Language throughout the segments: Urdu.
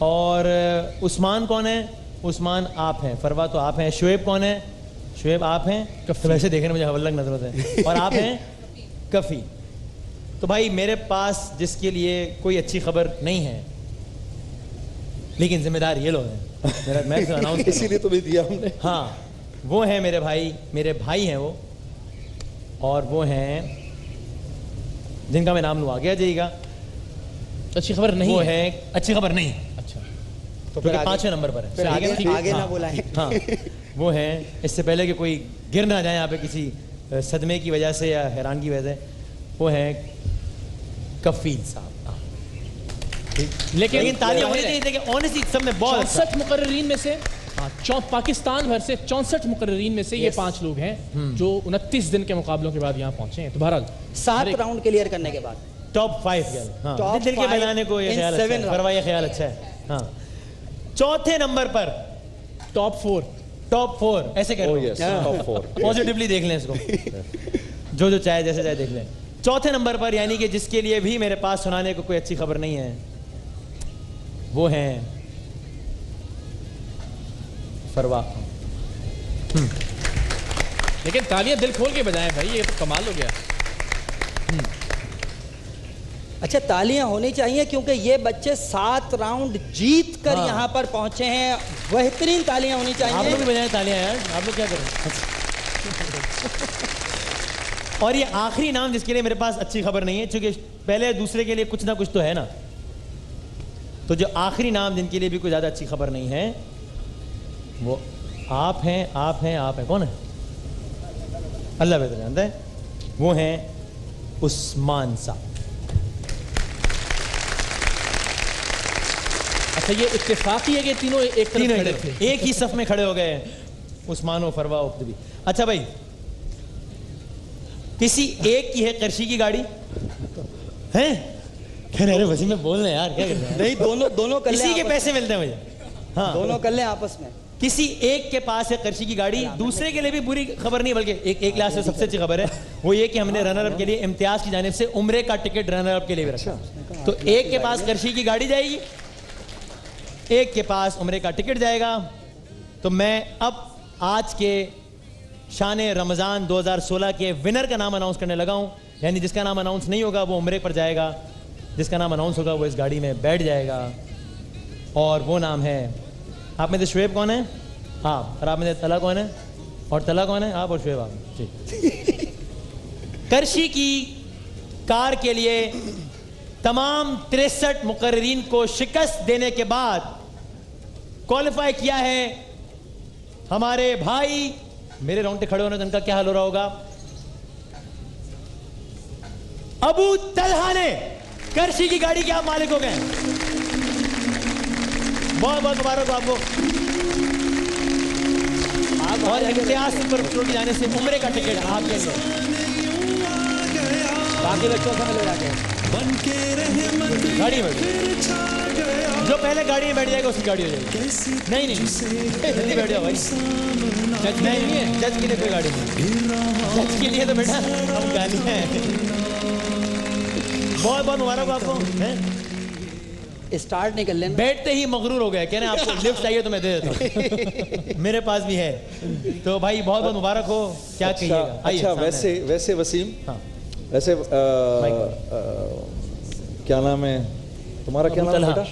اور عثمان کون ہے؟ عثمان آپ ہیں. فروا تو آپ ہیں. شعیب کون ہے؟ شعیب آپ ہیں. تو ویسے دیکھنے مجھے حولک نظر ہوتے ہیں. اور آپ ہیں کفی. تو بھائی میرے پاس جس کے لیے کوئی اچھی خبر نہیں ہے لیکن ذمہ دار یہ لوگ ہیں, میں اسی لیے تمہیں دیا ہم نے. ہاں وہ ہیں میرے بھائی, میرے بھائی ہیں وہ, اور وہ ہیں جن کا میں نام لوں, آگے آ جائیے گا. اچھی خبر نہیں, وہ ہے اچھی خبر نہیں. اچھا تو پھر 5ویں نمبر پر ہے. آگے نہ بلائیں. ہاں وہ ہیں, اس سے پہلے کہ کوئی گر نہ جائے یہاں پہ کسی صدمے کی وجہ سے یا حیران کی وجہ سے, وہ ہیں کفیل صاحب. لیکن تالیاں ہونی چاہیے کہ آنیسٹلی سب میں بہت 64 مقررین میں سے پاکستان بھر سے 64 مقررین میں سے یہ 5 لوگ ہیں جو 29 دن کے مقابلوں کے بعد یہاں پہنچے ہیں. تو بہرحال 7 راؤنڈ کلیئر کرنے کے بعد ٹاپ 5 گئے. دل کے بنانے کو یہ خیال اچھا ہے, فروا یہ خیال اچھا ہے. ہاں چوتھے نمبر پر ٹاپ 4 ایسے کہہ رہے ہیں, پازیٹیولی دیکھ لیں اس کو, جو چاہے جیسے چاہے دیکھ لیں. چوتھے نمبر پر یعنی کہ جس کے لیے بھی میرے پاس سنانے کو کوئی اچھی خبر نہیں ہے, وہ ہیں فروا. لیکن تالیاں دل کھول کے بجائیں بھائی, یہ تو کمال ہو گیا. اچھا تالیاں ہونی چاہیے کیونکہ یہ بچے 7 راؤنڈ جیت کر یہاں پر پہنچے ہیں. بہترین تالیاں ہونی چاہیے. آپ لوگ بھی بجائیں تالیاں یار, آپ لوگ کیا کریں. اور یہ آخری نام جس کے لیے میرے پاس اچھی خبر نہیں ہے, چونکہ پہلے دوسرے کے لیے کچھ نہ کچھ تو ہے نا, تو جو آخری نام جن کے لیے بھی کوئی زیادہ اچھی خبر نہیں ہے وہ آپ ہیں. کون ہے؟ اللہ بہتر جانتا ہے. وہ ہیں عثمان صاحب. اچھا یہ اتفاقی ہے کہ تینوں ایک ہی صف میں کھڑے ہو گئے, عثمان و فروا بھی. اچھا بھائی, کسی ایک کی ہے قرشی کی گاڑی ہے؟ ارے وسیم میں بول رہے یار, کیا کر رہے ہیں؟ نہیں, دونوں کر لیں, کسی کے پیسے ملتے ہیں مجھے. ہاں دونوں کر لیں آپس میں. کسی ایک کے پاس ہے قرشی کی گاڑی, دوسرے کے لیے بھی بری خبر نہیں بلکہ ایک لحاظ سے سب سے اچھی خبر ہے وہ یہ کہ ہم نے رنر اپ کے لیے امتیاز کی جانب سے عمرے کا ٹکٹ رنر اپ کے لیے بھی رکھا. تو ایک کے پاس قرشی کی گاڑی جائے گی, ایک کے پاس عمرے کا ٹکٹ جائے گا. تو میں اب آج کے شان رمضان 2016 کے ونر کا نام اناؤنس کرنے لگا ہوں. یعنی جس کا نام اناؤنس نہیں ہوگا وہ عمرے پر جائے گا, جس کا نام اناؤنس ہوگا وہ اس گاڑی میں بیٹھ جائے گا. اور وہ نام ہے, آپ میں سے شعیب کون ہے؟ آپ. اور آپ میں سے طلحہ کون ہے؟ اور طلحہ کون ہے؟ آپ اور شعیب. آپ کرشی کی کار کے لیے تمام 63 مقررین کو شکست دینے کے بعد کوالیفائی کیا ہے ہمارے بھائی. میرے رونگٹے کھڑے ہونے تو ان کا کیا حال ہو رہا ہوگا. ابو طلحہ نے کرشی کی گاڑی کے آپ مالک ہو گئے. بہت بہت مبارک ہو آپ کو. اور امتیاز پر کی جانے سے عمرے کا ٹکٹ آپ کے لیے. باقی بچوں سے ملے جاتے ہیں گاڑی میں, جو پہلے گاڑی میں بیٹھ جائے گا اس کی گاڑی ہو جائے گی. نہیں جلدی بیٹھ جاؤ بھائی. جج نہیں ہے, جج کے لیے کوئی گاڑی نہیں, جج کے لیے تو بیٹا ہم گاڑی ہیں. بہت بہت مبارک ہو آپ کو. اسٹارٹ نہیں کر لینا. بیٹھتے ہی مغرور ہو گئے, کہہ رہے ہیں آپ کو لفٹ چاہیے تو میں دے دیتا ہوں, میرے پاس بھی ہے. تو بھائی بہت بہت مبارک ہو. کیا کہیے گا؟ اچھا ویسے وسیم, ویسے کیا نام ہے تمہارا؟ کیا نام ہے بیٹا؟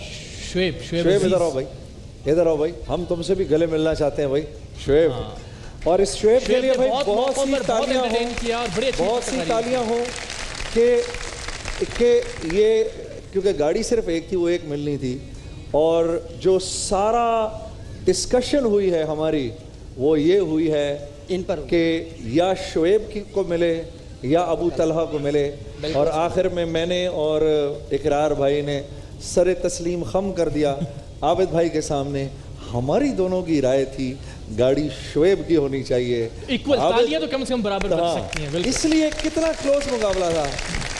شعیب. ادھر آؤ بھائی, ادھر آؤ بھائی, ہم تم سے بھی گلے ملنا چاہتے ہیں بھائی. شعیب, اور اس شعیب کے لیے بھائی بہت سی تالیاں ہوں کہ یہ, کیونکہ گاڑی صرف ایک تھی, وہ ایک ملنی تھی. اور جو سارا ڈسکشن ہوئی ہے ہماری وہ یہ ہوئی ہے ان پر کہ یا شعیب کو ملے یا ابو طلحہ کو ملے. اور آخر میں نے اور اقرار بھائی نے سر تسلیم خم کر دیا عابد بھائی کے سامنے. ہماری دونوں کی رائے تھی گاڑی شعیب کی ہونی چاہیے. تالیاں تو کم سے کم برابر کر سکتی ہیں, اس لیے کتنا کلوز مقابلہ تھا.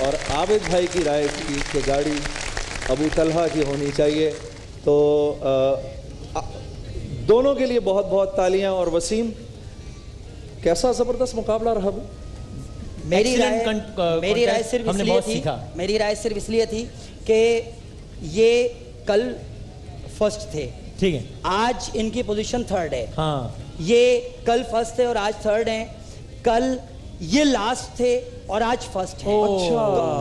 اور عابد بھائی کی رائے تھی کہ گاڑی ابو طلحہ کی ہونی چاہیے. تو دونوں کے لیے بہت بہت تالیاں. اور وسیم, کیسا زبردست مقابلہ رہا. میری رائے صرف اس لیے تھی کہ یہ کل فرسٹ تھے, ٹھیک ہے, آج ان کی پوزیشن تھرڈ ہے. ہاں یہ کل فرسٹ تھے اور آج تھرڈ ہیں, کل یہ لاسٹ تھے اور آج فرسٹ ہیں. تو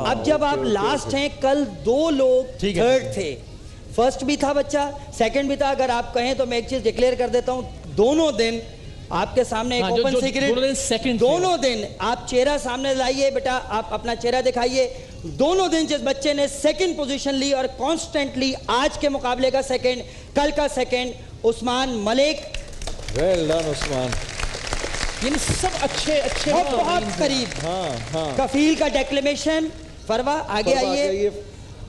اب جب آپ لاسٹ ہیں, کل 2 لوگ تھرڈ تھے, فرسٹ بھی تھا بچہ, سیکنڈ بھی تھا. اگر آپ کہیں تو میں ایک چیز ڈکلیئر کر دیتا ہوں, دونوں دن آپ کے سامنے ایک اوپن سیکرٹ, دونوں دن آپ چہرہ سامنے لائیے بیٹا, آپ اپنا چہرہ دکھائیے. دونوں دن جس بچے نے سیکنڈ پوزیشن لی اور کانسٹنٹلی آج کے مقابلے کا سیکنڈ, کل کا سیکنڈ, عثمان ملک. ویل ڈن عثمان. یعنی سب اچھے بہت قریب. کفیل کا ڈیکلیمیشن. فروا آگے آئیے.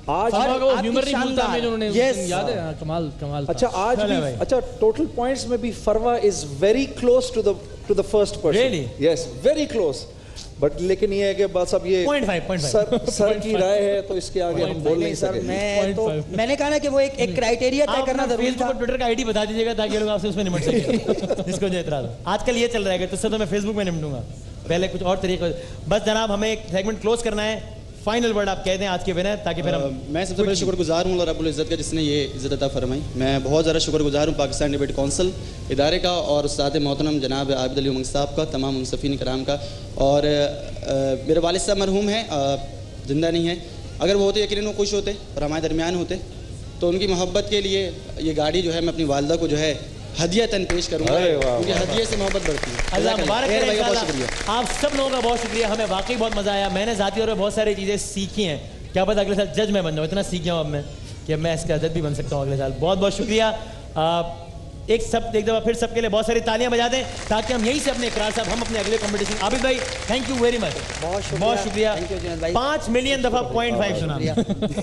آج ہیومر نہیں بھولتا ہمیں, انہوں نے یاد ہے, کمال کمال. اچھا آج بھی, اچھا ٹوٹل پوائنٹس میں بھی Farwa is very close to the first person. Yes very close. But لیکن یہ ہے کہ بس اب یہ 0.5 سر کی رائے ہے تو اس کے آگے ہم بول نہیں سکتے. میں نے کہا نا کہ وہ ایک کرائیٹیریا طے کرنا ضروری تھا. ٹویٹر کا آئی ڈی بتا دیجیے گا تاکہ لوگ آپ سے اس میں نمٹ سکیں جس کو جو اعتراض ہو. آج کل یہ چل رہا ہے کہ تو سے تو میں فیس بک میں نمٹوں گا, پہلے کچھ اور طریقے. بس جناب ہمیں ایک سیگمنٹ کلوز کرنا ہے, فائنل ورڈ آپ کہہ دیں آج کے ونر, تاکہ پھر ہم. میں سب سے پہلے شکر گزار ہوں اللہ رب العزت کا جس نے یہ عزت عطا فرمائی. میں بہت زیادہ شکر گزار ہوں پاکستان ڈیبیٹ کونسل ادارے کا اور استاد محترم جناب عابد علی امنگ صاحب کا, تمام منصفین کرام کا. اور میرے والد صاحب مرحوم ہیں, زندہ نہیں ہیں. اگر وہ ہوتے یقیناً وہ خوش ہوتے اور ہمارے درمیان ہوتے, تو ان کی محبت کے لیے یہ گاڑی جو ہے میں اپنی والدہ کو جو ہے ہدیتاً پیش کروں گا, کیونکہ ہدیے سے محبت بڑھتی ہے. اللہ مبارک کرے. بہت شکریہ آپ سب لوگوں کا بہت شکریہ, ہمیں واقعی بہت مزہ آیا. میں نے ذاتی طور پہ بہت ساری چیزیں سیکھی ہیں, کیا پتہ اگلے سال جج میں بن جاؤں, اتنا سیکھ گیا ہوں اب میں کہ میں اس کا جج بھی بن سکتا ہوں اگلے سال. بہت بہت شکریہ. ایک دفعہ پھر سب کے لیے بہت ساری تالیاں بجا دیں تاکہ ہم یہیں سے اپنے اقرار صاحب ہم اپنے اگلے کمپٹیشن. عابد بھائی تھینک یو ویری مچ, بہت شکریہ. 5 ملین دفعہ 0.5 سنا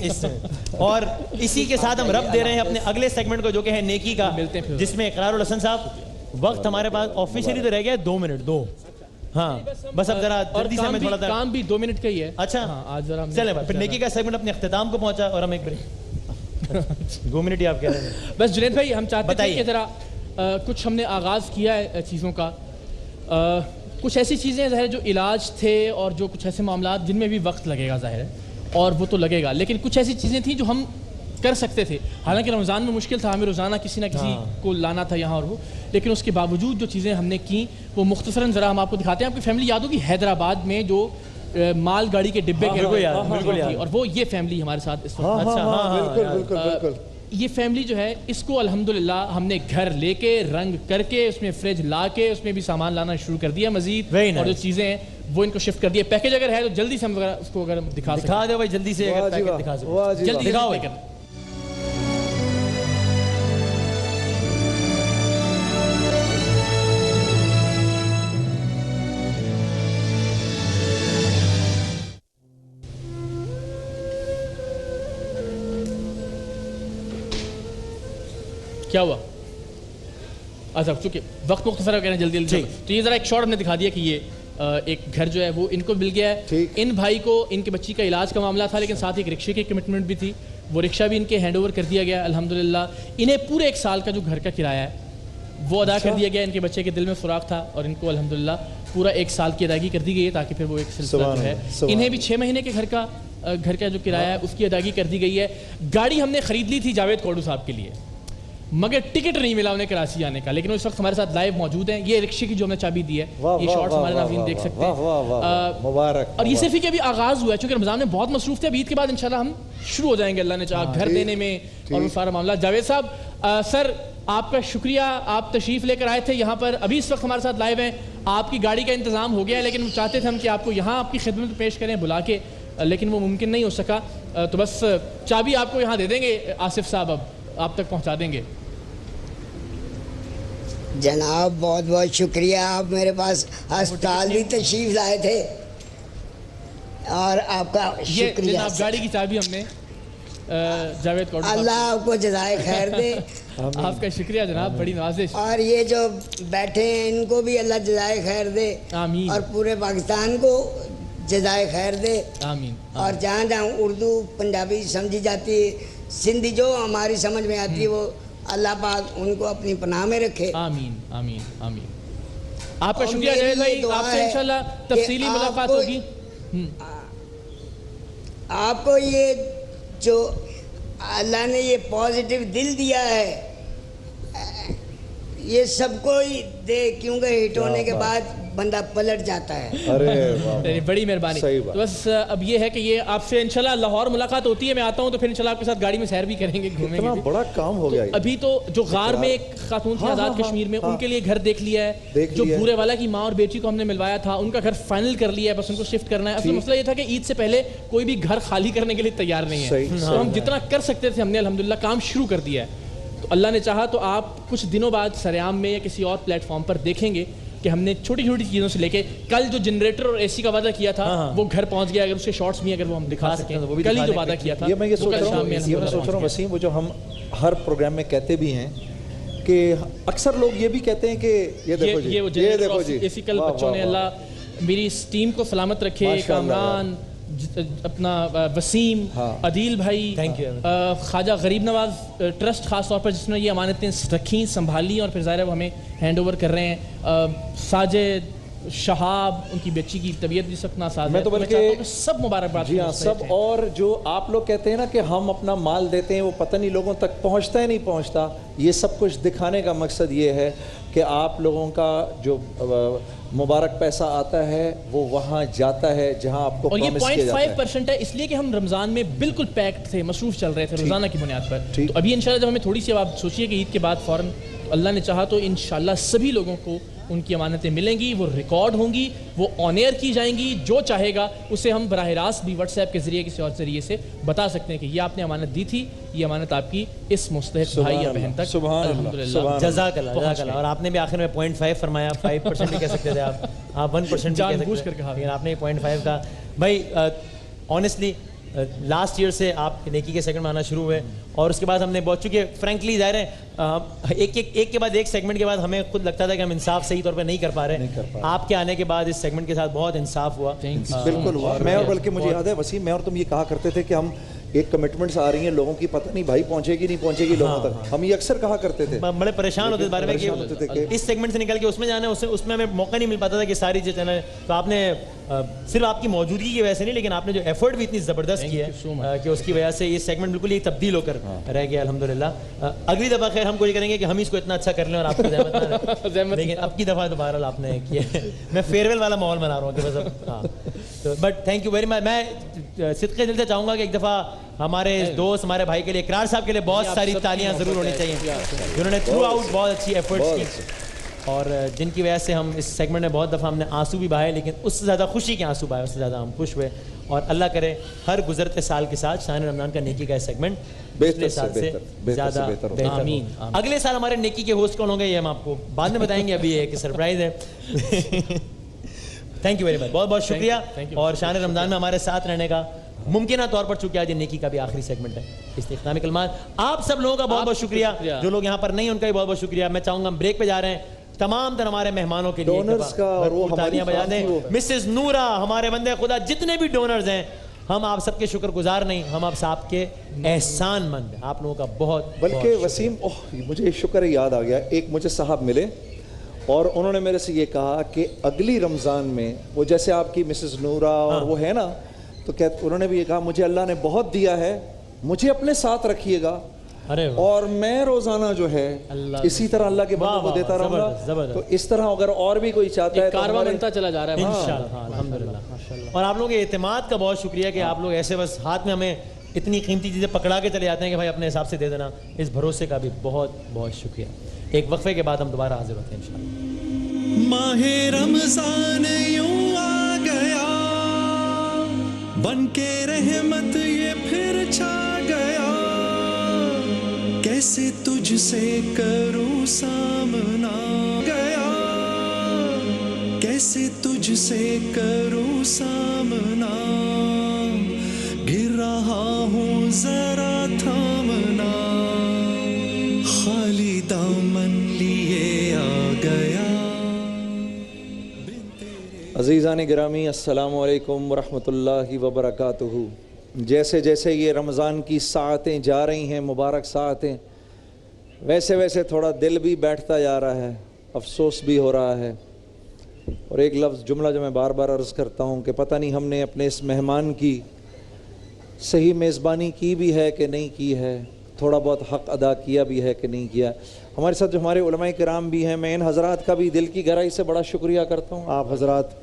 اس سے. اور اسی کے ساتھ ہم رب دے رہے ہیں اپنے اگلے سیگمنٹ کو جو کہ ہے نیکی کا, جس میں اقرار الحسن صاحب. وقت ہمارے پاس آفیشیلی تو رہ گیا 2 منٹ 2. ہاں بس اب ذرا جلدی سے ہمیں تھوڑا سا کام بھی 2 منٹ کا ہی ہے. اچھا آج ذرا چلیں پھر نیکی کا سیگمنٹ اپنے اختتام کو پہنچا اور ہم ایک 2 منٹ ہی آپ کہہ رہے ہیں. بس جنید بھائی ہم چاہتے ہیں کہ ذرا کچھ ہم نے آغاز کیا ہے چیزوں کا, کچھ ایسی چیزیں ظاہر جو علاج تھے اور جو کچھ ایسے معاملات جن میں بھی وقت لگے گا ظاہر ہے, اور وہ تو لگے گا, لیکن کچھ ایسی چیزیں تھیں جو ہم کر سکتے تھے. حالانکہ رمضان میں مشکل تھا, ہمیں روزانہ کسی نہ کسی کو لانا تھا یہاں اور وہ, لیکن اس کے باوجود جو چیزیں ہم نے کی وہ مختصراً ذرا ہم آپ کو دکھاتے ہیں. آپ کی فیملی یاد ہوگی حیدرآباد میں جو مال گاڑی کے ڈبے کے, اور وہ یہ فیملی ہمارے ساتھ اس وقت. یہ فیملی جو ہے اس کو الحمدللہ ہم نے گھر لے کے رنگ کر کے اس میں فریج لا کے اس میں بھی سامان لانا شروع کر دیا مزید, اور جو چیزیں ہیں وہ ان کو شفٹ کر دیا. پیکیج اگر ہے تو جلدی سے ہم اس کو اگر دکھا دو بھائی, جلدی سے اگر پیکیج دکھا سکو جلدی دکھاؤ. کیا ہوا؟ اچھا چونکہ وقت مختصر ہے, کہنا جلدی جلدی, تو یہ ذرا ایک شارٹ ہم نے دکھا دیا کہ یہ ایک گھر جو ہے وہ ان کو مل گیا ہے. ان بھائی کو ان کے بچی کا علاج کا معاملہ تھا, لیکن ساتھ ایک رکشے کی کمٹمنٹ بھی تھی, وہ رکشہ بھی ان کے ہینڈ اوور کر دیا گیا الحمدللہ. انہیں پورے 1 سال کا جو گھر کا کرایہ ہے وہ ادا کر دیا گیا. ان کے بچے کے دل میں سوراخ تھا اور ان کو الحمدللہ پورا 1 سال کی ادائیگی کر دی گئی ہے, تاکہ پھر وہ ایک سلسلہ جو ہے. انہیں بھی 6 مہینے کے گھر کا جو کرایہ ہے اس کی ادائیگی کر دی گئی ہے. گاڑی ہم نے خرید لی تھی جاوید کوڈو صاحب کے لیے, مگر ٹکٹ نہیں ملا انہیں کراچی آنے کا, لیکن وہ اس وقت ہمارے ساتھ لائیو موجود ہیں. یہ رکشے کی جو ہم نے چابی دی ہے, یہ شارٹس ہمارے ناظرین دیکھ سکتے ہیں. مبارک. اور یہ صرف کہ ابھی آغاز ہوا ہے, چونکہ رمضان میں بہت مصروف تھے. اب عید کے بعد انشاءاللہ ہم شروع ہو جائیں گے اللہ نے چاہا گھر دینے میں اور وہ سارا معاملہ. جاوید صاحب سر آپ کا شکریہ, آپ تشریف لے کر آئے تھے یہاں پر, ابھی اس وقت ہمارے ساتھ لائیو ہیں. آپ کی گاڑی کا انتظام ہو گیا ہے, لیکن ہم چاہتے تھے ہم کہ آپ کو یہاں آپ کی خدمت پیش کریں بلا کے, لیکن وہ ممکن نہیں ہو سکا. تو بس چابی آپ کو یہاں دے دیں گے آصف صاحب, اب آپ تک پہنچا دیں گے. جناب بہت بہت شکریہ, آپ میرے پاس ہسپتال بھی تشریف لائے تھے اور آپ کا شکریہ. جناب گاڑی کی چابی ہم نے جاوید کوڈو, اللہ آپ کو جزائے خیر دے. آپ کا شکریہ جناب, بڑی نوازش. اور یہ جو بیٹھے ہیں ان کو بھی اللہ جزائے خیر دے, آمین. اور پورے پاکستان کو جزائے خیر دے, آمین. اور جہاں جہاں اردو پنجابی سمجھی جاتی ہے, سندھی جو ہماری سمجھ میں آتی ہے, وہ اللہ پاک ان کو اپنی پناہ میں رکھے. آمین آمین آمین. آپ کا شکریہ جاوید بھائی, آپ سے انشاءاللہ تفصیلی ملاقات ہوگی. آپ کو یہ جو اللہ نے یہ پازیٹیو دل دیا ہے یہ سب کو ہی دے کیونکہ ہٹ ہونے کے بعد بندہ پلٹ جاتا ہے. ارے بڑی مہربانی. تو بس اب یہ ہے کہ یہ آپ سے انشاءاللہ لاہور ملاقات ہوتی ہے, میں آتا ہوں تو پھر انشاءاللہ آپ کے ساتھ گاڑی میں سیر بھی کریں گے, گھومیں گے. بڑا کام ہو گیا. ابھی تو جو غار میں ایک خاتون تھی آزاد کشمیر میں, ان کے لیے گھر دیکھ لیا ہے. جو بورے والا کی ماں اور بیٹی کو ہم نے ملوایا تھا, ان کا گھر فائنل کر لیا ہے, بس ان کو شفٹ کرنا ہے. اصل مسئلہ یہ تھا کہ عید سے پہلے کوئی بھی گھر خالی کرنے کے لیے تیار نہیں ہے, تو ہم جتنا کر سکتے تھے ہم نے الحمدللہ کام شروع کر دیا ہے. تو اللہ نے چاہا تو آپ کچھ دنوں بعد سریام میں یا کسی اور پلیٹ فارم پر دیکھیں گے کہ ہم نے چھوٹی چھوٹی چیزوں سے لے کے, کل جو جنریٹر اور اے سی کا وعدہ کیا تھا وہ گھر پہنچ گیا. اگر اس کے شارٹس بھی اگر وہ ہم دکھا سکیں, کل ہی جو وعدہ کیا تھا. یہ میں سوچ رہا ہوں وسیم, وہ جو ہم ہر پروگرام میں کہتے بھی ہیں کہ اکثر لوگ یہ بھی کہتے ہیں کہ یہ دیکھو جی اسی کل بچوں نے, اللہ میری اس ٹیم کو سلامت رکھے, کامران, اپنا وسیم, عدیل بھائی, خواجہ غریب نواز ٹرسٹ خاص طور پر جس نے یہ امانتیں رکھیں, سنبھالی, اور پھر ظاہر ہے وہ ہمیں ہینڈ اوور کر رہے ہیں. ساجد, شہاب, ان کی بچی کی طبیعت بھی سخت ناساز ہے. میں تو بلکہ سب مبارکباد. جی ہاں سب. اور جو آپ لوگ کہتے ہیں نا کہ ہم اپنا مال دیتے ہیں وہ پتہ نہیں لوگوں تک پہنچتا ہے نہیں پہنچتا, یہ سب کچھ دکھانے کا مقصد یہ ہے کہ آپ لوگوں کا جو مبارک پیسہ آتا ہے وہ وہاں جاتا ہے جہاں آپ کو پرومس کیا جاتا ہے. اور یہ 0.5% ہے, اس لیے کہ ہم رمضان میں بالکل پیکڈ تھے, مصروف چل رہے تھے روزانہ کی بنیاد پر. تو ابھی انشاءاللہ جب ہمیں تھوڑی سی, اب آپ سوچئے کہ عید کے بعد فوراً اللہ نے چاہا تو انشاءاللہ سبھی لوگوں کو ان کی امانتیں ملیں گی, وہ ریکارڈ ہوں گی, وہ آن ایئر کی جائیں گی. جو چاہے گا اسے ہم براہ راست بھی واٹس ایپ کے ذریعے کسی اور ذریعے سے بتا سکتے ہیں کہ یہ آپ نے امانت دی تھی, یہ امانت آپ کی اس مستحق بھائی یا بہن تک. الحمدللہ, جزاک اللہ. اور آپ نے بھی آخر میں 0.5 فرمایا, 5% بھی کہہ سکتے تھے آپ 1% جان بوجھ کر کہا, لیکن آپ نے 0.5 کہا. بھائی آنیسٹلی لاسٹ ایئر سے آپ نیکی کے سیگمنٹ میں آنا شروع ہوئے, اور اس کے بعد ہم نے بہت, چونکہ فرینکلی ظاہر ہے ایک کے بعد ایک سیگمنٹ کے بعد ہمیں خود لگتا تھا کہ ہم انصاف صحیح طور پہ نہیں کر پا رہے. آپ کے آنے کے بعد اس سیگمنٹ کے ساتھ بہت انصاف ہوا. بالکل ہوا. میں اور بلکہ مجھے یاد ہے وسیم, میں اور تم یہ کہا کرتے تھے کہ ہم ایک کمٹمنٹس آ رہی ہیں لوگوں کی, پتہ نہیں بھائی پہنچے گی نہیں پہنچے گی لوگوں تک, ہم یہ اکثر کہا کرتے تھے. بڑے پریشان ہوتے اس بارے میں کہ اس سیگمنٹ سے نکل کے اس میں جانا ہے, اس میں ہمیں موقع نہیں مل پاتا تھا کہ ساری چیزیں. تو آپ نے صرف آپ کی موجودگی کی وجہ سے نہیں, لیکن آپ نے جو ایفرٹ بھی اتنی زبردست کی ہے کہ اس کی وجہ سے یہ سیگمنٹ بالکل ہی تبدیل ہو کر رہ گیا الحمدللہ. اگلی دفعہ خیر ہم کوئی کریں گے کہ ہم اس کو اتنا اچھا کر لیں اور آپ کو زحمت نہ رہے, لیکن اب کی دفعہ تو بہرحال آپ نے کیا ہے. میں فیئر ویل والا ماحول بنا رہا ہوں کہ بس اب ہاں. But thank you very much. میں صدقے دل سے چاہوں گا کہ ایک دفعہ ہمارے دوست, ہمارے بھائی کے لیے, اقرار صاحب کے لیے بہت ساری تالیاں ضرور ہونی چاہیے, جنہوں نے تھرو آؤٹ بہت اچھی ایفرٹس کی, اور جن کی وجہ سے ہم اس سیگمنٹ میں بہت دفعہ ہم نے آنسو بھی بہائے, لیکن اس سے زیادہ خوشی کے آنسو بہائے, اس سے زیادہ ہم خوش ہوئے. اور اللہ کرے ہر گزرتے سال کے ساتھ شان رمضان کا نیکی کا سیگمنٹ پچھلے سال سے زیادہ بہتر. آمین. اگلے سال ہمارے نیکی کے ہوسٹ کون ہوں گے یہ ہم آپ کو بعد میں بتائیں گے, ابھی ایک سرپرائز ہے. تھینک یو ویری مچ, بہت بہت شکریہ. اور شان رمضان میں ہمارے ساتھ رہنے کا ممکنہ طور پر, چونکہ آج نیکی کا بھی آخری سیگمنٹ ہے, اس اختتامی کلمات. آپ سب لوگوں کا بہت بہت شکریہ, جو لوگ یہاں پر نہیں ان کا بھی بہت بہت شکریہ. میں چاہوں گا ہم بریک پہ جا رہے ہیں, تمام تر ہمارے مہمانوں کے لیے تالیاں بجا دیں. مسز نورا, ہمارے بندے خدا جتنے بھی ڈونرز ہیں, ہم آپ سب کے شکر گزار نہیں, ہم آپ صاحب کے احسان مند ہیں. آپ لوگوں کا بہت. بلکہ وسیم, مجھے شکر یاد آ گیا, ایک مجھے صاحب ملے اور انہوں نے میرے سے یہ کہا کہ اگلی رمضان میں وہ جیسے آپ کی مسز نورا اور وہ ہے نا, تو انہوں نے بھی یہ کہا مجھے اللہ نے بہت دیا ہے, مجھے اپنے ساتھ رکھیے گا, اور میں روزانہ جو ہے اسی طرح اللہ کے بندوں کو دیتا رہوں گا. تو اس طرح اگر اور بھی کوئی چاہتا ہے, کارواں بنتا چلا جا رہا ہے انشاءاللہ. الحمدللہ. اور آپ لوگوں کے اعتماد کا بہت شکریہ کہ آپ لوگ ایسے بس ہاتھ میں ہمیں اتنی قیمتی چیزیں پکڑا کے چلے جاتے ہیں کہ بھائی اپنے حساب سے دے دینا. اس بھروسے کا بھی بہت بہت شکریہ. ایک وقفے کے بعد ہم دوبارہ حاضر ہوتے ہیں انشاءاللہ. ماہ رمضان یوں آ گیا, بن کے رحمت یہ پھر چھا گیا, کیسے تجھ سے کروں سامنا گیا, کیسے تجھ سے کروں سامنا, گر رہا ہوں ذرا تھامنا, خالی دامن لیے آ گیا. عزیزان گرامی, السلام علیکم ورحمۃ اللہ وبرکاتہ. جیسے جیسے یہ رمضان کی ساعتیں جا رہی ہیں, مبارک ساعتیں, ویسے ویسے تھوڑا دل بھی بیٹھتا جا رہا ہے, افسوس بھی ہو رہا ہے. اور ایک لفظ جملہ جو میں بار بار عرض کرتا ہوں کہ پتہ نہیں ہم نے اپنے اس مہمان کی صحیح میزبانی کی بھی ہے کہ نہیں کی ہے, تھوڑا بہت حق ادا کیا بھی ہے کہ نہیں کیا. ہمارے ساتھ جو ہمارے علماء کرام بھی ہیں, میں ان حضرات کا بھی دل کی گہرائی سے بڑا شکریہ کرتا ہوں. آپ حضرات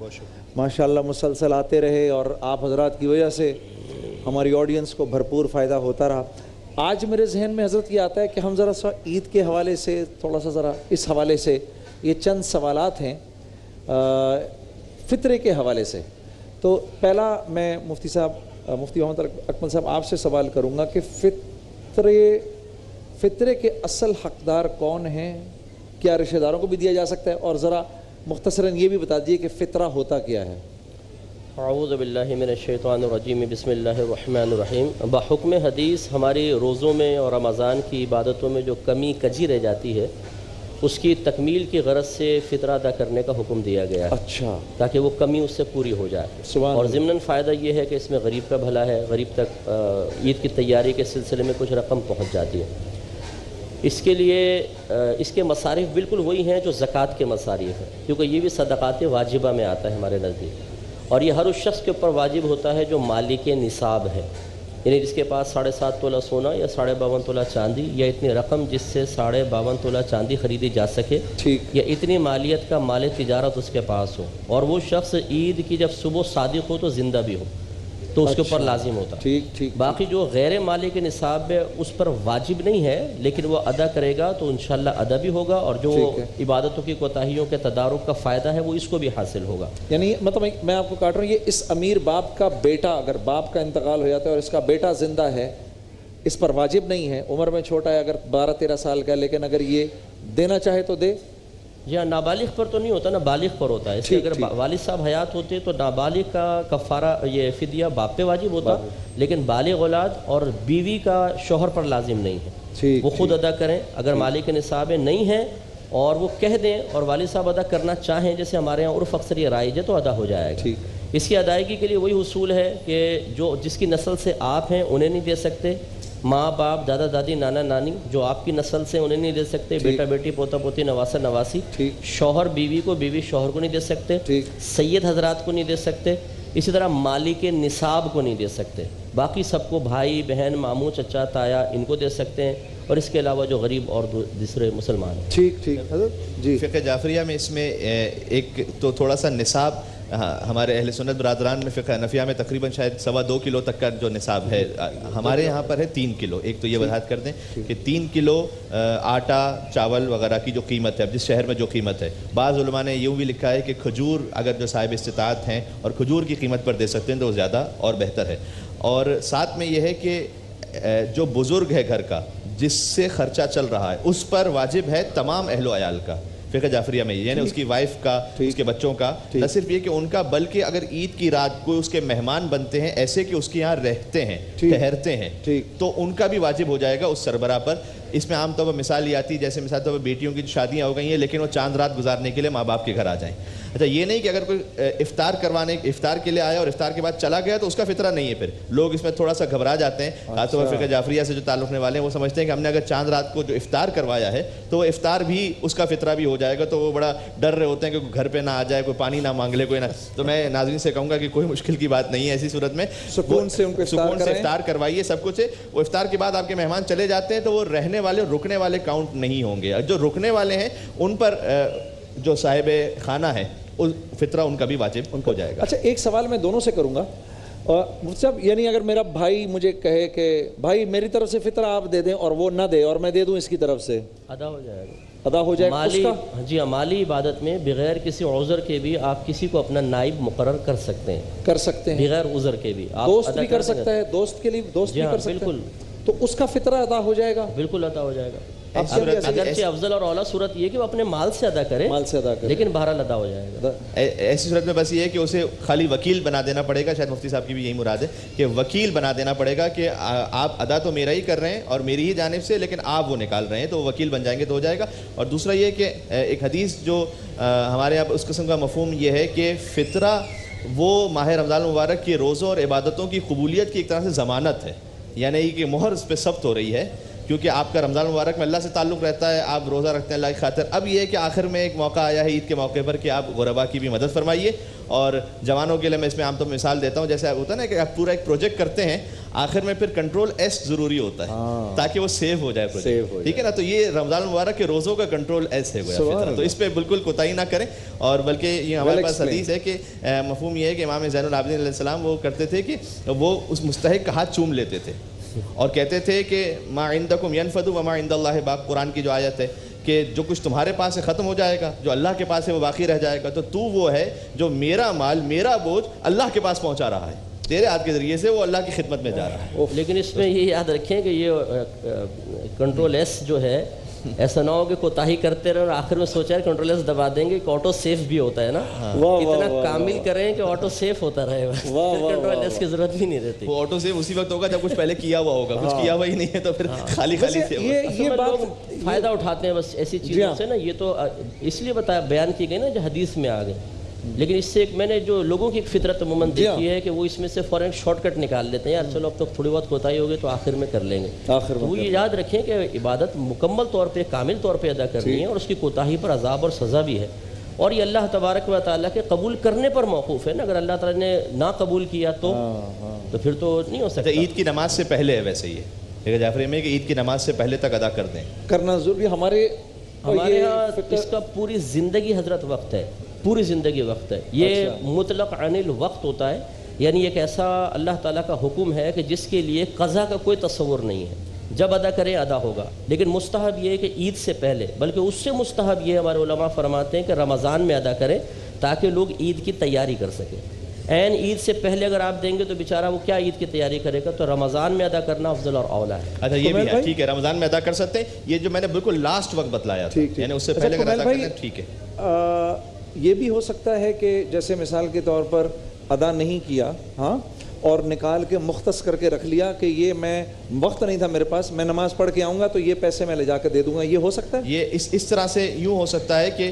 ماشاءاللہ مسلسل آتے رہے اور آپ حضرات کی وجہ سے ہماری آڈینس کو بھرپور فائدہ ہوتا رہا. آج میرے ذہن میں حضرت یہ آتا ہے کہ ہم ذرا سا عید کے حوالے سے تھوڑا سا ذرا اس حوالے سے یہ چند سوالات ہیں فطرے کے حوالے سے. تو پہلا میں مفتی محمد اکمل صاحب آپ سے سوال کروں گا کہ فطرے کے اصل حقدار کون ہیں؟ کیا رشتہ داروں کو بھی دیا جا سکتا ہے؟ اور ذرا مختصراً یہ بھی بتا دیجیے کہ فطرہ ہوتا کیا ہے. اعوذ باللہ من الشیطان الرجیم بسم اللہ الرحمن الرحیم. بحکم حدیث ہماری روزوں میں اور رمضان کی عبادتوں میں جو کمی کجی رہ جاتی ہے اس کی تکمیل کی غرض سے فطرہ ادا کرنے کا حکم دیا گیا ہے. اچھا. تاکہ وہ کمی اس سے پوری ہو جائے. اور ضمناً فائدہ یہ ہے کہ اس میں غریب کا بھلا ہے, غریب تک عید کی تیاری کے سلسلے میں کچھ رقم پہنچ جاتی ہے. اس کے لیے اس کے مصارف بالکل وہی ہیں جو زکوٰۃ کے مصارف ہیں, کیونکہ یہ بھی صدقات واجبہ میں آتا ہے ہمارے نزدیک. اور یہ ہر اس شخص کے اوپر واجب ہوتا ہے جو مالک نصاب ہے, یعنی جس کے پاس 7.5 تولہ سونا یا 52.5 تولہ چاندی یا اتنی رقم جس سے 52.5 تولہ چاندی خریدی جا سکے, یا اتنی مالیت کا مال تجارت اس کے پاس ہو, اور وہ شخص عید کی جب صبح صادق ہو تو زندہ بھی ہو, تو اس کے اوپر لازم ہوتا. باقی جو غیر مالک نصاب ہے اس پر واجب نہیں ہے, لیکن وہ ادا کرے گا تو انشاءاللہ ادا بھی ہوگا, اور جو عبادتوں کی کوتاہیوں کے تدارک کا فائدہ ہے وہ اس کو بھی حاصل ہوگا. یعنی مطلب میں آپ کو کاٹ رہا ہوں, یہ اس امیر باپ کا بیٹا, اگر باپ کا انتقال ہو جاتا ہے اور اس کا بیٹا زندہ ہے, اس پر واجب نہیں ہے, عمر میں چھوٹا ہے, اگر 12-13 سال کا, لیکن اگر یہ دینا چاہے تو دے. جی ہاں, نابالغ پر تو نہیں ہوتا, نا بالغ پر ہوتا ہے. اس لیے اگر والد صاحب حیات ہوتے تو نابالغ کا کفارہ یہ فدیہ باپ پہ واجب ہوتا, لیکن بالغ اولاد اور بیوی کا شوہر پر لازم نہیں ہے, وہ خود ادا کریں. اگر مالک نصاب نہیں ہیں اور وہ کہہ دیں اور والد صاحب ادا کرنا چاہیں, جیسے ہمارے یہاں عرف اکثر یہ رائج ہے, تو ادا ہو جائے گا. اس کی ادائیگی کے لیے وہی اصول ہے کہ جو جس کی نسل سے آپ ہیں انہیں نہیں دے سکتے, ماں باپ دادا دادی نانا نانی جو آپ کی نسل سے انہیں نہیں دے سکتے, بیٹا بیٹی پوتا پوتی نواسا نواسی, شوہر بیوی کو, بیوی شوہر کو نہیں دے سکتے, سید حضرات کو نہیں دے سکتے, اسی طرح مالک نصاب کو نہیں دے سکتے. باقی سب کو بھائی بہن ماموں چچا تایا ان کو دے سکتے ہیں, اور اس کے علاوہ جو غریب اور دوسرے مسلمان ہیں. ٹھیک حضرت جی. فقہ جعفریہ میں اس میں ایک تو تھوڑا سا نصاب ہمارے اہل سنت برادران میں فقہ حنفیہ میں تقریباً شاید 2.25 کلو تک کا جو نصاب ہے, ہمارے یہاں پر ہے 3 کلو. ایک تو یہ وضاحت کر دیں کہ 3 کلو آٹا چاول وغیرہ کی جو قیمت ہے, اب جس شہر میں جو قیمت ہے, بعض علماء نے یوں بھی لکھا ہے کہ کھجور اگر جو صاحب استطاعت ہیں اور کھجور کی قیمت پر دے سکتے ہیں تو وہ زیادہ اور بہتر ہے. اور ساتھ میں یہ ہے کہ جو بزرگ ہے گھر کا جس سے خرچہ چل رہا ہے اس پر واجب ہے تمام اہل و عیال کا فقہ جعفریہ میں, یعنی اس کی وائف کا, اس کے بچوں کا, نہ صرف یہ کہ ان کا, بلکہ اگر عید کی رات کو اس کے مہمان بنتے ہیں ایسے کہ اس کے یہاں رہتے ہیں ٹھہرتے ہیں تو ان کا بھی واجب ہو جائے گا اس سربراہ پر. اس میں عام طور پر مثال یہ آتی ہے جیسے مثال طور پر بیٹیوں کی شادیاں ہو گئی ہیں لیکن وہ چاند رات گزارنے کے لیے ماں باپ کے گھر آ جائیں. اچھا یہ نہیں کہ اگر کوئی افطار کے لیے آیا اور افطار کے بعد چلا گیا تو اس کا فطرہ نہیں ہے. پھر لوگ اس میں تھوڑا سا گھبرا جاتے ہیں, خاص طور پر فقہ جعفریہ سے جو تعلق رکھنے والے ہیں وہ سمجھتے ہیں کہ ہم نے اگر چاند رات کو جو افطار کروایا ہے تو وہ افطار بھی اس کا فطرہ بھی ہو جائے گا, تو وہ بڑا ڈر رہے ہوتے ہیں کہ گھر پہ نہ آ جائے, کوئی پانی نہ مانگ لے, کوئی نہ. تو میں ناظرین سے کہوں گا کہ کوئی مشکل کی بات نہیں ہے, ایسی صورت میں سکون سے افطار کروائیے سب کچھ. وہ افطار کے بعد آپ کے مہمان چلے جاتے ہیں تو وہ رہنے والے رکنے والے کاؤنٹ نہیں ہوں گے, جو رکنے والے ہیں ان پر جو صاحب خانہ ہے فطرہ ان کا بھی واجب ہو جائے گا. اچھا ایک سوال میں دونوں سے کروں گا مفتی صاحب, یعنی اگر میرا بھائی مجھے کہے کہ بھائی میری طرف سے فطرہ آپ دے دیں اور وہ نہ دے اور میں دے دوں اس کی طرف سے, ادا ہو جائے گا. ادا ہو جائے گا. جی مالی عبادت میں بغیر کسی عذر کے بھی آپ کسی کو اپنا نائب مقرر کر سکتے ہیں بغیر عذر کے بھی. دوست بھی کر سکتا ہے, دوست کے لیے دوست بھی کر سکتا ہے, بالکل, تو اس کا فطرہ ادا ہو جائے گا. بالکل ادا ہو جائے گا. اگرچہ افضل اور اعلیٰ صورت یہ کہ وہ اپنے مال سے ادا کرے, لیکن بہرحال ادا ہو جائے گا. ایسی صورت میں بس یہ ہے کہ اسے خالی وکیل بنا دینا پڑے گا. شاید مفتی صاحب کی بھی یہی مراد ہے کہ وکیل بنا دینا پڑے گا کہ آپ ادا تو میرا ہی کر رہے ہیں اور میری ہی جانب سے, لیکن آپ وہ نکال رہے ہیں, تو وہ وکیل بن جائیں گے تو ہو جائے گا. اور دوسرا یہ کہ ایک حدیث جو ہمارے یہاں اس قسم کا مفہوم یہ ہے کہ فطرہ وہ ماہ رمضان المبارک کے روزوں اور عبادتوں کی قبولیت کی ایک طرح سے ضمانت ہے, یعنی کہ مہر اس پہ ثبت ہو رہی ہے کیونکہ آپ کا رمضان مبارک میں اللہ سے تعلق رہتا ہے, آپ روزہ رکھتے ہیں اللہ کی خاطر. اب یہ ہے کہ آخر میں ایک موقع آیا ہے عید کے موقع پر کہ آپ غربا کی بھی مدد فرمائیے. اور جوانوں کے لیے میں اس میں عام طور پر مثال دیتا ہوں, جیسے ہوتا ہے نا کہ آپ پورا ایک پروجیکٹ کرتے ہیں, آخر میں پھر کنٹرول ایس ضروری ہوتا ہے تاکہ وہ سیو ہو جائے پروجیکٹ, ٹھیک ہے نا. تو یہ رمضان مبارک کے روزوں کا کنٹرول ایس ہے گویا, تو اس پہ بالکل کوتاہی نہ کریں. اور بلکہ یہ ہمارے پاس حدیث ہے کہ مفہوم یہ ہے کہ امام زین العابدین علیہ السلام وہ کرتے تھے کہ وہ اس مستحق کا ہاتھ چوم لیتے تھے اور کہتے تھے کہ ما عندکم ینفد وما عند اللہ باق, قرآن کی جو آیت ہے کہ جو کچھ تمہارے پاس ہے ختم ہو جائے گا, جو اللہ کے پاس ہے وہ باقی رہ جائے گا. تو وہ ہے جو میرا مال, میرا بوجھ اللہ کے پاس پہنچا رہا ہے, تیرے ہاتھ کے ذریعے سے وہ اللہ کی خدمت میں جا رہا ہے. لیکن اس میں یہ یاد رکھیں کہ یہ کنٹرول ایس جو ہے, ایسا نہ ہو کہ کوتاہی کرتے رہے اور آخر میں سوچا ہے کنٹرول ایس دبا دیں گے کہ آٹو سیف بھی ہوتا ہے نا, اتنا کامل کریں کہ آٹو سیف ہوتا رہے, کنٹرول ایس کی ضرورت بھی نہیں رہتی. وہ آٹو سیف اسی وقت ہوگا جب کچھ پہلے کیا ہوا ہوگا, کچھ کیا ہوا ہی نہیں ہے تو پھر خالی خالی سے یہ بات فائدہ اٹھاتے ہیں بس ایسی چیزوں سے نا. یہ تو اس لیے بیان کی گئی نا جو حدیث میں آ گئے, لیکن اس سے ایک میں نے جو لوگوں کی ایک فطرت عموماً دیکھی ہے کہ وہ اس میں سے فوراً شارٹ کٹ نکال لیتے ہیں, یار چلو اب تو تھوڑی بہت کوتاہی ہوگی تو آخر میں کر لیں گے. تو وہ یہ یاد رکھیں کہ عبادت مکمل طور پہ کامل طور پہ ادا کرنی ہے, اور اس کی کوتاہی پر عذاب اور سزا بھی ہے, اور یہ اللہ تبارک و تعالیٰ کے قبول کرنے پر موقوف ہے نا. اگر اللہ تعالیٰ نے نہ قبول کیا تو پھر تو نہیں ہو سکتا. عید کی نماز سے پہلے ہے ویسے یہ جعفری میں کہ عید کی نماز سے پہلے تک ادا کر دیں, کرنا ضروری. ہمارے یہاں اس کا پوری زندگی حضرت وقت ہے, پوری زندگی وقت ہے. یہ مطلق عن الوقت ہوتا ہے, یعنی ایک ایسا اللہ تعالیٰ کا حکم ہے کہ جس کے لیے قضا کا کوئی تصور نہیں ہے, جب ادا کریں ادا ہوگا. لیکن مستحب یہ ہے کہ عید سے پہلے, بلکہ اس سے مستحب یہ ہمارے علماء فرماتے ہیں کہ رمضان میں ادا کریں تاکہ لوگ عید کی تیاری کر سکیں. عین عید سے پہلے اگر آپ دیں گے تو بیچارہ وہ کیا عید کی تیاری کرے گا, تو رمضان میں ادا کرنا افضل اور اولا ہے. اچھا یہ بھی ہے, ٹھیک ہے, رمضان میں ادا کر سکتے ہیں. یہ جو میں نے بالکل لاسٹ وقت بتلایا تھا, یعنی اس سے پہلے اگر ادا کرنا ٹھیک ہے. یہ بھی ہو سکتا ہے کہ جیسے مثال کے طور پر ادا نہیں کیا, ہاں, اور نکال کے مختص کر کے رکھ لیا کہ یہ میں وقت نہیں تھا میرے پاس, میں نماز پڑھ کے آؤں گا تو یہ پیسے میں لے جا کے دے دوں گا, یہ ہو سکتا ہے. یہ اس طرح سے یوں ہو سکتا ہے کہ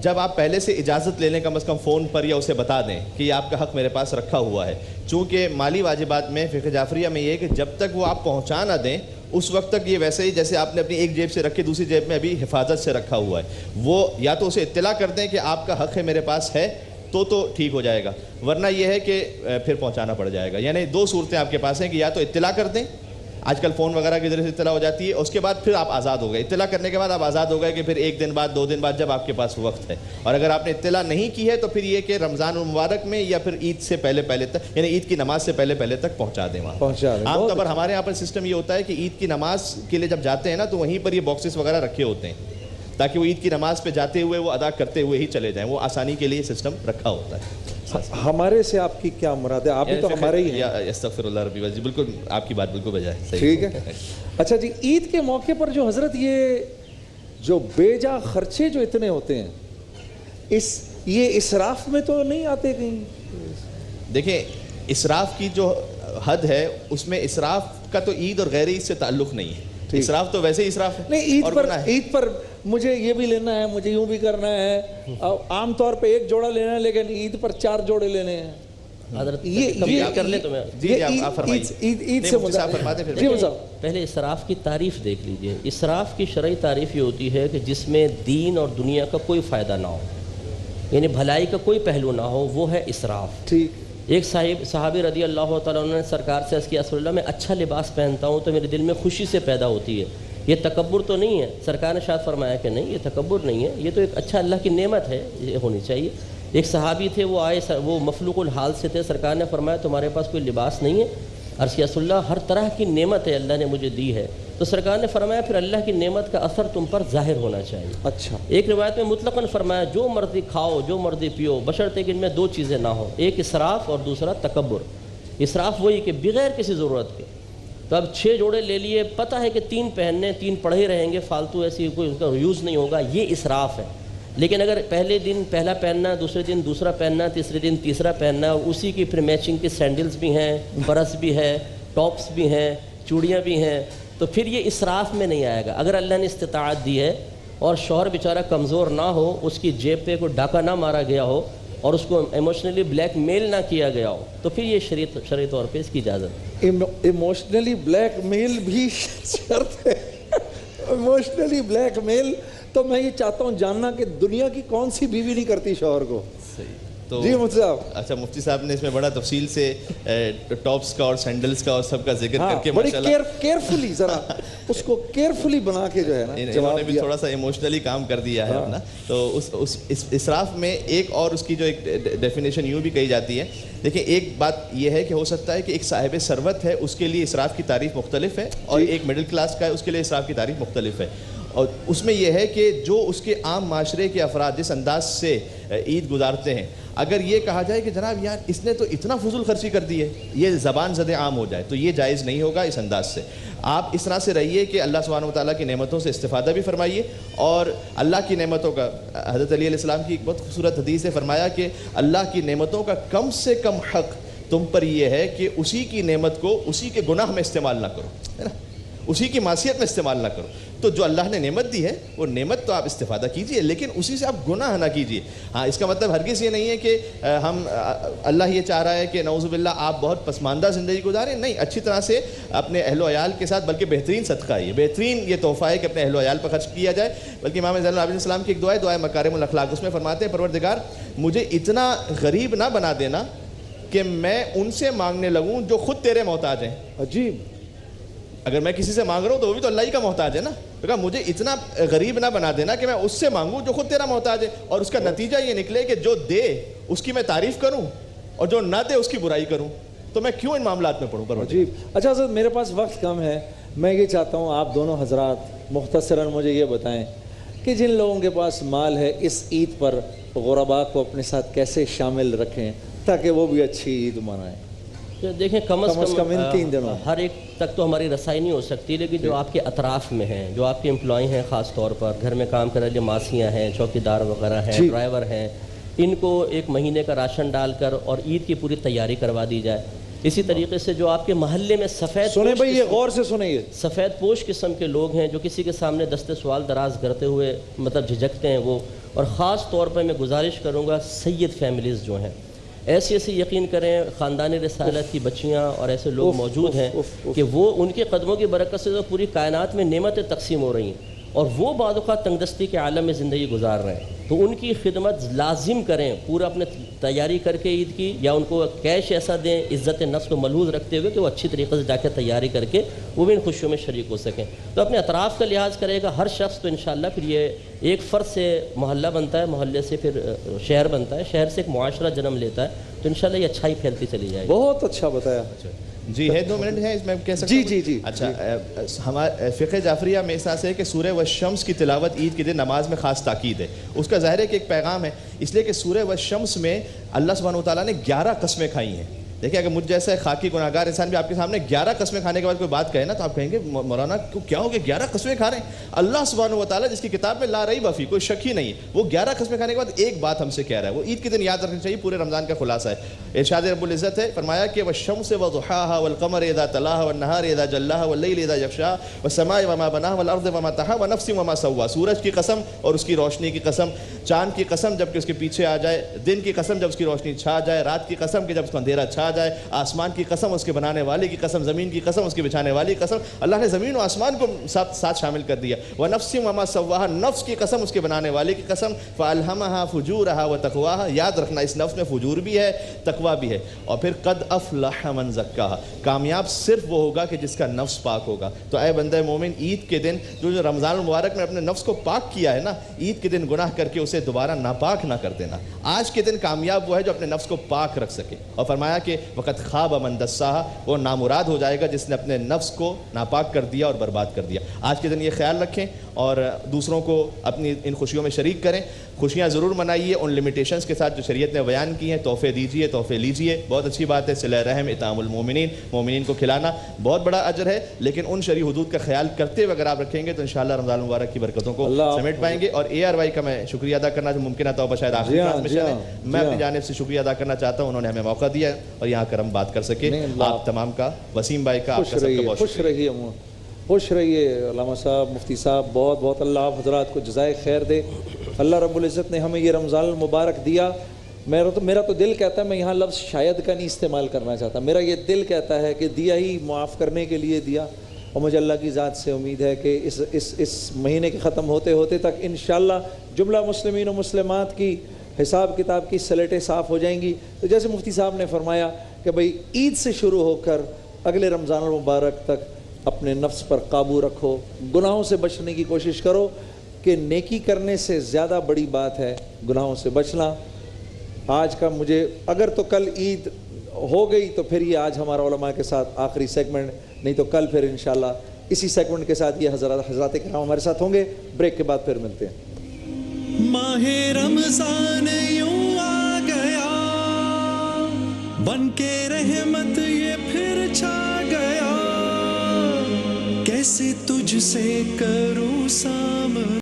جب آپ پہلے سے اجازت لے لیں, کم از کم فون پر یا اسے بتا دیں کہ یہ آپ کا حق میرے پاس رکھا ہوا ہے. چونکہ مالی واجبات میں فقہ جعفریہ میں یہ ہے کہ جب تک وہ آپ پہنچا نہ دیں اس وقت تک یہ ویسے ہی جیسے آپ نے اپنی ایک جیب سے رکھ کے دوسری جیب میں ابھی حفاظت سے رکھا ہوا ہے. وہ یا تو اسے اطلاع کر دیں کہ آپ کا حق ہے میرے پاس ہے, تو ٹھیک ہو جائے گا, ورنہ یہ ہے کہ پھر پہنچانا پڑ جائے گا. یعنی دو صورتیں آپ کے پاس ہیں کہ یا تو اطلاع کر دیں, آج کل فون وغیرہ کے ذریعے سے اطلاع ہو جاتی ہے, اس کے بعد پھر آپ آزاد ہو گئے. اطلاع کرنے کے بعد آپ آزاد ہو گئے کہ پھر ایک دن بعد, 2 دن بعد جب آپ کے پاس وقت ہے. اور اگر آپ نے اطلاع نہیں کی ہے تو پھر یہ کہ رمضان المبارک میں یا پھر عید سے پہلے تک, یعنی عید کی نماز سے پہلے تک پہنچا دیں وہاں. عام طور پر ہمارے یہاں پر سسٹم یہ ہوتا ہے کہ عید کی نماز کے لیے جب جاتے ہیں نا تو وہیں پر یہ باکسز وغیرہ رکھے ہوتے ہیں تاکہ وہ عید کی نماز پہ جاتے ہوئے وہ ادا کرتے ہوئے ہی چلے جائیں. وہ آسانی کے لیے سسٹم رکھا ہوتا ہے. ہمارے سے آپ کی کیا مراد ہے؟ آپ بھی تو ہمارے ہی ہیں. استغفر اللہ ربی وجی, بالکل آپ کی بات بالکل بجائے, ٹھیک ہے. اچھا جی, عید کے موقع پر جو حضرت یہ جو بے جا خرچے جو اتنے ہوتے ہیں, یہ اسراف میں تو نہیں آتے کہیں؟ دیکھیں اسراف کی جو حد ہے اس میں اسراف کا تو عید اور غیر عید سے تعلق نہیں ہے. اسراف تو ویسے ہی اسراف ہے. نہیں, عید پر مجھے یہ بھی لینا ہے, مجھے یوں بھی کرنا ہے. عام طور پہ 1 جوڑا لینا ہے لیکن عید پر 4 جوڑے لینے ہیں. یہ کر لیں تو میں عید سے پہلے اسراف کی تعریف دیکھ لیجئے. اسراف کی شرعی تعریف یہ ہوتی ہے کہ جس میں دین اور دنیا کا کوئی فائدہ نہ ہو, یعنی بھلائی کا کوئی پہلو نہ ہو, وہ ہے اسراف. ٹھیک. ایک صحابی رضی اللہ تعالیٰ عنہ نے سرکار سے عرض کیا, رسول اللہ میں اچھا لباس پہنتا ہوں تو میرے دل میں خوشی سے پیدا ہوتی ہے, یہ تکبر تو نہیں ہے؟ سرکار نے شاید فرمایا کہ نہیں, یہ تکبر نہیں ہے, یہ تو ایک اچھا اللہ کی نعمت ہے, یہ ہونی چاہیے. ایک صحابی تھے, وہ آئے, وہ مفلوق الحال سے تھے, سرکار نے فرمایا تمہارے پاس کوئی لباس نہیں ہے؟ عرض کیا, رسول اللہ ہر طرح کی نعمت ہے اللہ نے مجھے دی ہے. تو سرکار نے فرمایا پھر اللہ کی نعمت کا اثر تم پر ظاہر ہونا چاہیے. اچھا. ایک روایت میں مطلقاً فرمایا جو مرضی کھاؤ جو مرضی پیو بشرطے کہ ان میں 2 چیزیں نہ ہوں, ایک اسراف اور دوسرا تکبر. اسراف وہی کہ بغیر کسی ضرورت کے, تو اب 6 جوڑے لے لیے, پتہ ہے کہ 3 پہننے, 3 پڑے ہی رہیں گے, فالتو ایسی کوئی ان کا یوز نہیں ہوگا, یہ اسراف ہے. لیکن اگر پہلے دن پہلا پہننا, دوسرے دن دوسرا پہننا, تیسرے دن تیسرا پہننا, اسی کی پھر میچنگ کی سینڈلز بھی ہیں, برس بھی ہے, ٹاپس بھی ہیں, چوڑیاں بھی ہیں, تو پھر یہ اسراف میں نہیں آئے گا. اگر اللہ نے استطاعت دی ہے اور شوہر بیچارہ کمزور نہ ہو, اس کی جیب پہ کوئی ڈاکہ نہ مارا گیا ہو, اور اس کو ایموشنلی بلیک میل نہ کیا گیا ہو تو پھر یہ شرعی طور پہ اس کی اجازت. ایموشنلی بلیک میل بھی شرط ہے. ایموشنلی بلیک میل تو میں یہ چاہتا ہوں جاننا کہ دنیا کی کون سی بیوی نہیں کرتی شوہر کو. تو جی مفتی صاحب. اچھا مفتی صاحب نے اس میں بڑا تفصیل سے ٹاپس کا اور سینڈلز کا اور سب کا ذکر کر کے بڑی کیئرفلی ذرا اس کو کیئرفلی بنا کے جو ہے نا انہوں نے بھی تھوڑا سا ایموشنلی کام کر دیا ہے اپنا. تو اس اسراف میں ایک اور اس کی جو ایک ڈیفینیشن یوں بھی کہی جاتی ہے. دیکھیں ایک بات یہ ہے کہ ہو سکتا ہے کہ ایک صاحب ثروت ہے اس کے لیے اسراف کی تعریف مختلف ہے اور ایک مڈل کلاس کا ہے اس کے لیے اسراف کی تعریف مختلف ہے. اور اس میں یہ ہے کہ جو اس کے عام معاشرے کے افراد جس انداز سے عید گزارتے ہیں اگر یہ کہا جائے کہ جناب یار اس نے تو اتنا فضول خرچی کر دی ہے یہ زبان زد عام ہو جائے تو یہ جائز نہیں ہوگا. اس انداز سے آپ اس طرح سے رہیے کہ اللہ سبحانہ وتعالیٰ کی نعمتوں سے استفادہ بھی فرمائیے اور اللہ کی نعمتوں کا حضرت علی علیہ السلام کی ایک بہت خوبصورت حدیث ہے فرمایا کہ اللہ کی نعمتوں کا کم سے کم حق تم پر یہ ہے کہ اسی کی نعمت کو اسی کے گناہ میں استعمال نہ کرو, ہے نا, اسی کی معصیت میں استعمال نہ کرو. تو جو اللہ نے نعمت دی ہے وہ نعمت تو آپ استفادہ کیجئے لیکن اسی سے آپ گناہ نہ کیجئے. ہاں اس کا مطلب ہرگز یہ نہیں ہے کہ ہم اللہ یہ چاہ رہا ہے کہ نعوذ باللہ آپ بہت پسماندہ زندگی گزاریں. نہیں, اچھی طرح سے اپنے اہل و عیال کے ساتھ بلکہ بہترین صدقہ ہے, بہترین یہ تحفہ ہے کہ اپنے اہل و عیال پر خرچ کیا جائے. بلکہ امام زین العابدین السلام کی ایک دعا ہے, دعائے مکارم الاخلاق, اس میں فرماتے ہیں پروردگار مجھے اتنا غریب نہ بنا دینا کہ میں ان سے مانگنے لگوں جو خود تیرے محتاج ہیں. عجیب, اگر میں کسی سے مانگ رہا ہوں تو وہ بھی تو اللہ ہی کا محتاج ہے نا. کہا مجھے اتنا غریب نہ بنا دینا کہ میں اس سے مانگوں جو خود تیرا محتاج ہے اور اس کا نتیجہ یہ نکلے کہ جو دے اس کی میں تعریف کروں اور جو نہ دے اس کی برائی کروں, تو میں کیوں ان معاملات میں پڑھوں. عجیب. اچھا حضرت میرے پاس وقت کم ہے, میں یہ چاہتا ہوں آپ دونوں حضرات مختصراً مجھے یہ بتائیں کہ جن لوگوں کے پاس مال ہے اس عید پر غرباء کو اپنے ساتھ کیسے شامل رکھیں تاکہ وہ بھی اچھی عید منائیں. دیکھیں کم از کم ان 3 دنوں ہر ایک تک تو ہماری رسائی نہیں ہو سکتی, لیکن جو آپ کے اطراف میں ہیں, جو آپ کے امپلائی ہیں, خاص طور پر گھر میں کام کرنے والے ماسیاں ہیں, چوکیدار وغیرہ ہیں, ڈرائیور ہیں, ان کو ایک مہینے کا راشن ڈال کر اور عید کی پوری تیاری کروا دی جائے. اسی طریقے سے جو آپ کے محلے میں سفید پوش قسم کے لوگ ہیں جو کسی کے سامنے دستے سوال دراز کرتے ہوئے مطلب جھجکتے ہیں وہ, اور خاص طور پر میں گزارش کروں گا سید فیملیز جو ہیں ایسی یقین کریں خاندانی رسالت کی بچیاں اور ایسے لوگ موجود ہیں کہ وہ ان کے قدموں کی برکت سے تو پوری کائنات میں نعمتیں تقسیم ہو رہی ہیں اور وہ بعض اوقات تنگ دستی کے عالم میں زندگی گزار رہے ہیں. تو ان کی خدمت لازم کریں پورا اپنے تیاری کر کے عید کی, یا ان کو کیش ایسا دیں عزت نفس کو ملحوظ رکھتے ہوئے کہ وہ اچھی طریقے سے جا کے تیاری کر کے وہ بھی ان خوشیوں میں شریک ہو سکیں. تو اپنے اطراف کا لحاظ کرے گا ہر شخص تو انشاءاللہ پھر یہ ایک فرد سے محلہ بنتا ہے, محلے سے پھر شہر بنتا ہے, شہر سے ایک معاشرہ جنم لیتا ہے, تو انشاءاللہ یہ اچھائی پھیلتی چلی جائے گی. بہت اچھا بتایا. جی ہے 2 منٹ ہیں اس میں کہہ سکتا ہوں. جی اچھا ہمارے فقہ جعفریہ میں اس سے ہے کہ سورہ والشمس کی تلاوت عید کے دن نماز میں خاص تاکید ہے. اس کا ظاہر ہے کہ ایک پیغام ہے, اس لیے کہ سورہ والشمس میں اللہ سبحانہ وتعالیٰ نے 11 قسمیں کھائی ہیں. دیکھیں اگر مجھ جیسا خاکی گناہگار انسان بھی آپ کے سامنے 11 قسمیں کھانے کے بعد کوئی بات کہے نا تو آپ کہیں گے مولانا کیا ہو گیا 11 قسمیں کھا رہے ہیں. اللہ سبحانہ وتعالیٰ جس کی کتاب میں لا ریب فیہ کوئی شک ہی نہیں ہے, وہ 11 قسمیں کھانے کے بعد ایک بات ہم سے کہہ رہا ہے, وہ عید کے دن یاد رکھنی چاہیے, پورے رمضان کا خلاصہ ہے. ارشاد رب العزت ہے, فرمایا کہ والشمس وضحاها والقمر اذا تلاها والنهار اذا جلاها والليل اذا يغشاها والسماء وما بناها والارض وما طحاها ونفس وما سواها. سورج کی قسم اور اس کی روشنی کی قسم, چاند کی قسم جب کہ اس کے پیچھے آ جائے, دن کی قسم جب اس کی روشنی چھا جائے, رات کی قسم کہ جب اس کو اندھیرا چھا جائے, آسمان کی قسم اس کے بنانے والے کی قسم, زمین کی قسم اس کے بچھانے والے کی قسم. اللہ نے زمین و آسمان کو ساتھ شامل کر دیا. وَنَفْسٍ وَمَا سَوَّاهَا, نفس کی قسم اس کے بنانے والے کی قسم. فَأَلْهَمَهَا فُجُورَهَا وَتَقْوَاهَا, یاد رکھنا اس نفس میں فجور بھی ہے تقوی بھی ہے. اور پھر قد افلح من زکاها, کامیاب صرف وہ ہوگا کہ جس کا نفس پاک ہوگا. تو اے بندہ مومن عید کے دن جو رمضان المبارک میں اپنے نفس کو پاک کیا ہے نا, عید کے دن گناہ کر کے اسے دوبارہ ناپاک نہ کر دینا. آج کے دن کامیاب وہ ہے جو اپنے نفس کو پاک رکھ سکے. اور فرمایا کہ وقت خواب من دساها, وہ نامراد ہو جائے گا جس نے اپنے نفس کو ناپاک کر دیا اور برباد کر دیا. آج کے دن یہ خیال رکھیں اور دوسروں کو اپنی ان خوشیوں میں شریک کریں. خوشیاں ضرور منائیے ان لمیٹیشنز کے ساتھ جو شریعت نے بیان کی ہیں. تحفے دیجیے, تحفے لیجیے, بہت اچھی بات ہے. صلہ رحم, اطعام المومنین, مومنین کو کھلانا بہت بڑا اجر ہے, لیکن ان شرعی حدود کا خیال کرتے ہوئے اگر آپ رکھیں گے تو انشاءاللہ رمضان المبارک کی برکتوں کو سمیٹ پائیں گے. اور ARY کا میں شکریہ ادا کرنا, جو ممکنہ توبہ شاید آخری ٹرانسمیشن ہے, میں اپنی جانب سے شکریہ ادا کرنا چاہتا ہوں. انہوں نے ہمیں موقع دیا اور یہاں کر ہم بات کر سکے. آپ تمام کا, وسیم بھائی کا, آپ کا سب کا بہت خوش رہیے, خوش رہیے. علامہ صاحب, مفتی صاحب, بہت بہت اللہ آپ حضرات کو جزائے خیر دے. اللہ رب العزت نے ہمیں یہ رمضان المبارک دیا میرا تو دل کہتا ہے, میں یہاں لفظ شاید کا نہیں استعمال کرنا چاہتا, میرا یہ دل کہتا ہے کہ دیا ہی معاف کرنے کے لیے دیا, اور مجھے اللہ کی ذات سے امید ہے کہ اس مہینے کے ختم ہوتے ہوتے تک انشاءاللہ جملہ مسلمین و مسلمات کی حساب کتاب کی سلیٹیں صاف ہو جائیں گی. تو جیسے مفتی صاحب نے فرمایا کہ بھئی عید سے شروع ہو کر اگلے رمضان المبارک تک اپنے نفس پر قابو رکھو, گناہوں سے بچنے کی کوشش کرو, کہ نیکی کرنے سے زیادہ بڑی بات ہے گناہوں سے بچنا. آج کا مجھے اگر تو کل عید ہو گئی تو پھر یہ آج ہمارا علماء کے ساتھ آخری سیگمنٹ, نہیں تو کل پھر انشاءاللہ اسی سیگمنٹ کے ساتھ یہ حضرات کرام ہمارے ساتھ ہوں گے. بریک کے بعد پھر ملتے ہیں. ماہ رمضان یوں آ گیا بن کے رحمت یہ پھر چھا گیا, کیسے تجھ سے کروں سامنا.